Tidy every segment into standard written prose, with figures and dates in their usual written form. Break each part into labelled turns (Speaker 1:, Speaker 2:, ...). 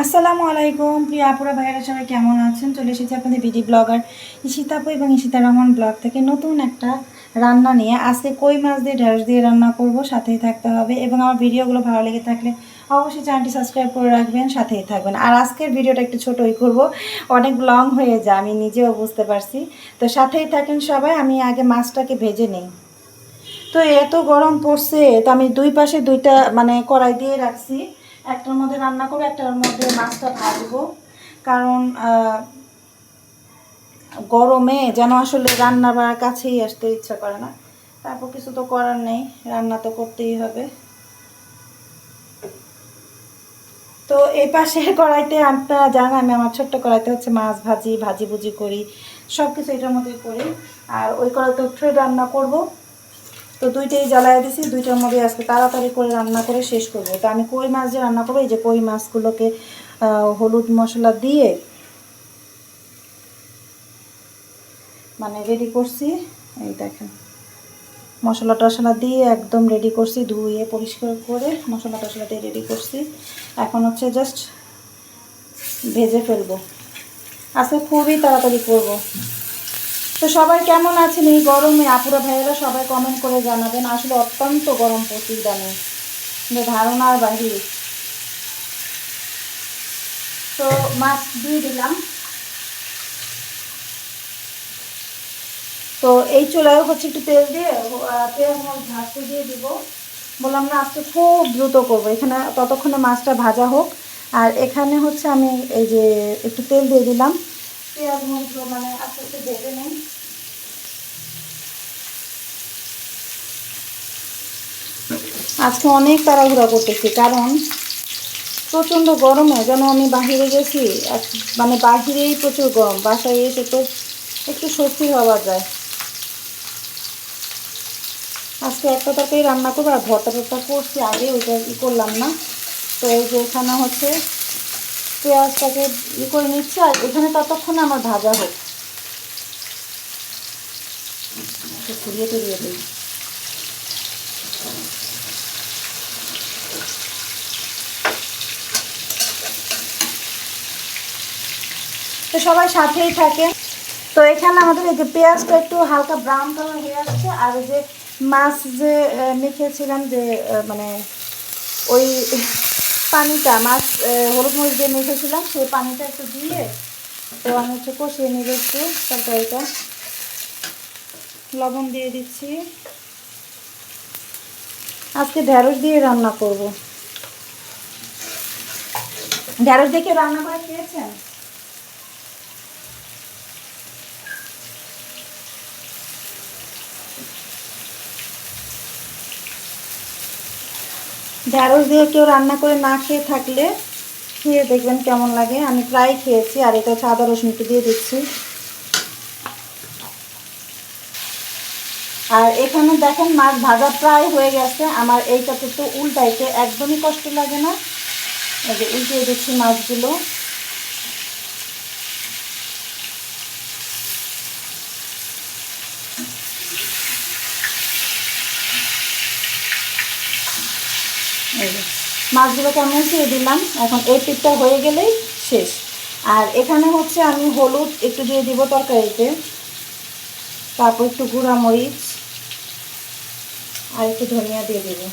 Speaker 1: আসসালামু আলাইকুম প্রিয় আপুরা ভাইয়েরা, সবাই কেমন আছেন? চলে এসেছি আপনাদের বিডি ব্লগার ঈশিতা আপু এবং ঈশিতা রহমান ব্লগ থেকে নতুন একটা রান্না নিয়ে। আজকে কই মাছ দিয়ে ঢেঁড়স দিয়ে রান্না করব, সাথেই থাকতে হবে। এবং আমার ভিডিওগুলো ভালো লেগে থাকলে অবশ্যই চ্যানেলটি সাবস্ক্রাইব করে রাখবেন, সাথেই থাকবেন। আর আজকের ভিডিওটা একটু ছোটোই করব, অনেক লং হয়ে যায়, আমি নিজেও বুঝতে পারছি। তো সাথেই থাকেন সবাই। আমি আগে মাছটাকে ভেজে নিই। তো এত গরম পড়ছে, তো আমি দুই পাশে দুইটা কড়াই দিয়ে রাখছি। একটার মধ্যে রান্না করবো, একটার মধ্যে মাছটা ভাজবো। কারণ গরমে যেন আসলে রান্না বা কাছেই আসতে ইচ্ছা করে না। তারপর কিছু তো করার নেই, রান্না তো করতেই হবে। তো এই পাশের কড়াইতে আপনারা জানেন আমি আমার ছোট্ট কড়াইতে হচ্ছে মাছ ভাজি ভুজি করি, সব কিছু এটার মধ্যে করি। আর ওই কড়াইতে উঠে রান্না করব। তো দুইটাই জ্বালায় দিছি, দুইটার মধ্যে আজকে তাড়াতাড়ি করে রান্না করে শেষ করবো। তো আমি কই মাছ দিয়ে রান্না করবো। এই যে কই মাছগুলোকে হলুদ মশলা দিয়ে রেডি করছি। এই দেখেন, মশলা টশলা দিয়ে একদম রেডি করছি, ধুয়ে পরিষ্কার করে মশলা টশলা দিয়ে রেডি করছি। এখন হচ্ছে জাস্ট ভেজে ফেলবো। আজকে খুবই তাড়াতাড়ি করব। তো সবাই কেমন আছেন এই গরমে? আপুরা ভাইয়েরা সবাই কমেন্ট করে জানাবেন। আসলে অত্যন্ত গরম পড়ছে ইদানে, ধারণার বাহিরে। তো মাছ দিয়ে দিলাম। তো এই চুলায় হচ্ছে একটু তেল দিয়ে পেঁয়াজ মাছ ভাজতে দিয়ে দিব। বললাম না আজকে খুব দ্রুত করবো, এখানে ততক্ষণে মাছটা ভাজা হোক। আর এখানে হচ্ছে আমি এই যে একটু তেল দিয়ে দিলাম, পেঁয়াজ মরিচ আস্তে আস্তে ভেজে নিই। আজকে অনেক তাড়াহুড়া করতেছি, কারণ প্রচণ্ড গরমে যেন আমি বাহিরে গেছি। বাহিরেই প্রচুর গরম, বাসায় এসে তো একটু স্বস্তি হওয়া যায়। আজকে একটা তরকারি রান্না করবো, আর ভর্তা করছি আগে, ওইটা করলাম না। তো এই যে এখানে হচ্ছে পেঁয়াজটাকে করে নিচ্ছি, আর এখানে ততক্ষণে আমার ভাজা হোক। ছড়িয়ে টড়িয়ে দিই। তো সবাই সাথেই থাকেন। তো এখানে আমাদের এই যে পেঁয়াজটা একটু হালকা ব্রাউন কালার হয়ে আসছে, আর এই যে মাছ যে মেখেছিলাম, যে ওই পানিটা, মাছ হলুদ মরিচ দিয়ে মেখেছিলাম, সেই পানিটা একটু দিয়ে তো আমি হচ্ছে কষিয়ে নেব একটু তরকারিটা। লবণ দিয়ে দিচ্ছি। আজকে ঢেঁড়স দিয়ে রান্না করব। ঢেঁড়স দিয়ে কেউ রান্না করে খেয়েছেন? ঢেঁড়স দিয়ে কেউ রান্না করে না খেয়ে থাকলে খেয়ে দেখবেন কেমন লাগে। আমি প্রায় খেয়েছি। আর এটা হচ্ছে আদা রসুন একটু দিয়ে দিচ্ছি। আর এখানে দেখেন মাছ ভাজা প্রায় হয়ে গেছে আমার। এইটাতে তো উল্টাইতে একদমই কষ্ট লাগে না। এই যে উল্টিয়ে দিচ্ছি মাছগুলো। এই যে মাছগুলোকে আমি উল্টিয়ে দিলাম। এখন এই পিঠটা হয়ে গেলেই শেষ। আর এখানে হচ্ছে আমি হলুদ একটু দিয়ে দিব তরকারিতে, তারপর একটু গুঁড়া মরিচ আর একটু ধনিয়া দিয়ে দেবো।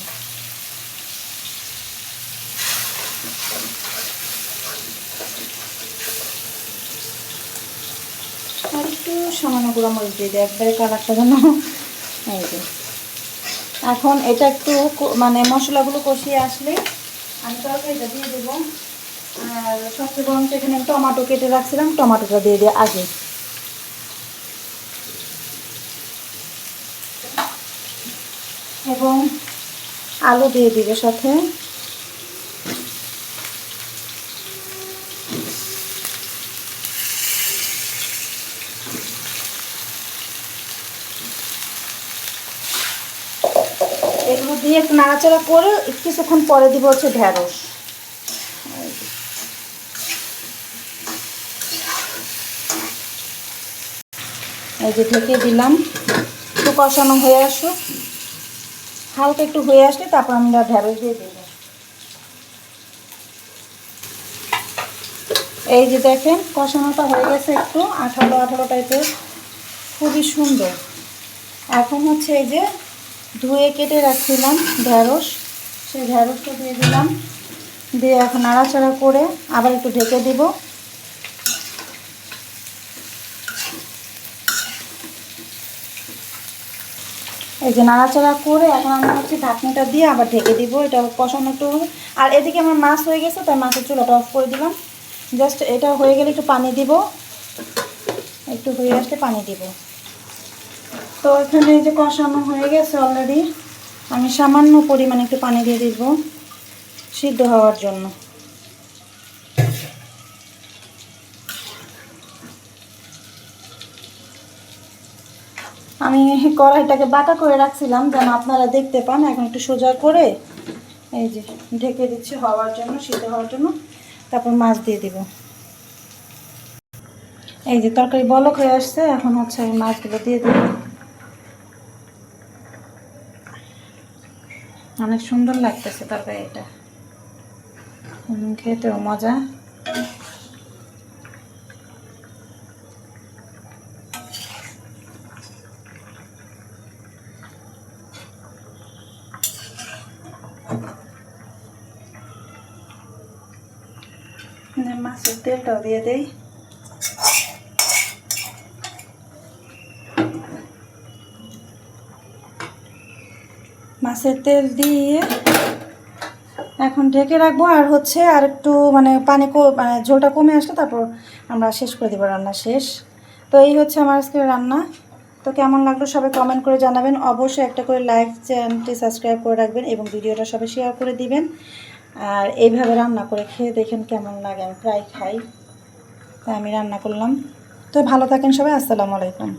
Speaker 1: আর একটু সামান্য গুঁড়া মরিচ দিয়ে দিই, একবারে কালারটা যেন। এই যে এখন এটা একটু মশলাগুলো কষিয়ে আসলে আমি তরকারিটা দিয়ে দেবো। আর সবচেয়ে বরং এখানে আমি টমেটো কেটে রাখছিলাম, টমেটোটা দিয়ে দিই আগে। এবং আলু দিয়ে দিবে সাথে। এগুলো দিয়ে একটু নাড়াচাড়া করে কিছুক্ষণ পরে দিব হচ্ছে ঢেঁড়স। এই যে ঢেকে দিলাম, একটু কষানো হয়ে আসুক। হালকা একটু হয়ে আসলে তারপর আমরা ঢেঁড়স দিয়ে দেবো। এই যে দেখেন কষানোটা হয়ে গেছে, একটু আঠালো আঠালো টাইপের, খুবই সুন্দর। এখন হচ্ছে এই যে ধুয়ে কেটে রাখছিলাম ঢেঁড়স, সেই ঢেঁড়সটা দিয়ে দিলাম, দিয়ে এখন নাড়াচাড়া করে আবার একটু ঢেকে দেব। এই যে নাড়াচাড়া করে এখন আমি হচ্ছে ঢাকনিটা দিয়ে আবার ঢেকে দিব, এটা কষানো একটু। আর এদিকে আমার মাছ হয়ে গেছে, তাই মাছের চুলাটা অফ করে দিলাম। জাস্ট এটা হয়ে গেলে একটু পানি দিব, একটু হয়ে আসতে পানি দিব। তো এখানে এই যে কষানো হয়ে গেছে অলরেডি, আমি সামান্য পরিমাণে একটু পানি দিয়ে দিব সিদ্ধ হওয়ার জন্য। আমি কড়াইটাকে বাঁকা করে রাখছিলাম যেন আপনারা দেখতে পান, এখন একটু সোজা করে এই যে ঢেকে দিচ্ছি হওয়ার জন্য, সিদ্ধ হওয়ার জন্য। তারপর মাছ দিয়ে দিব। এই যে তরকারি বলক হয়ে আসছে, এখন হচ্ছে আমি মাছগুলো দিয়ে দেব। অনেক সুন্দর লাগতেছে তরকারিটা, খেতেও মজা। মাছের তেলটাও দিয়ে দেই। মাছের তেল দিয়ে এখন ঢেকে রাখবো। আর হচ্ছে আর একটু মানে মানে ঝোলটা কমে আসলে তারপর আমরা শেষ করে দেবো, রান্না শেষ। তো এই হচ্ছে আমার আজকের রান্না। তো কেমন লাগলো সবাই কমেন্ট করে জানাবেন। অবশ্যই একটা করে লাইক, চ্যানেলটি সাবস্ক্রাইব করে রাখবেন এবং ভিডিওটা সবাই শেয়ার করে দিবেন। আর এইভাবে রান্না করে খেয়ে দেখেন কেমন লাগে, আমি প্রায় খাই, তাই আমি রান্না করলাম। তো ভালো থাকেন সবাই, আসসালামু আলাইকুম।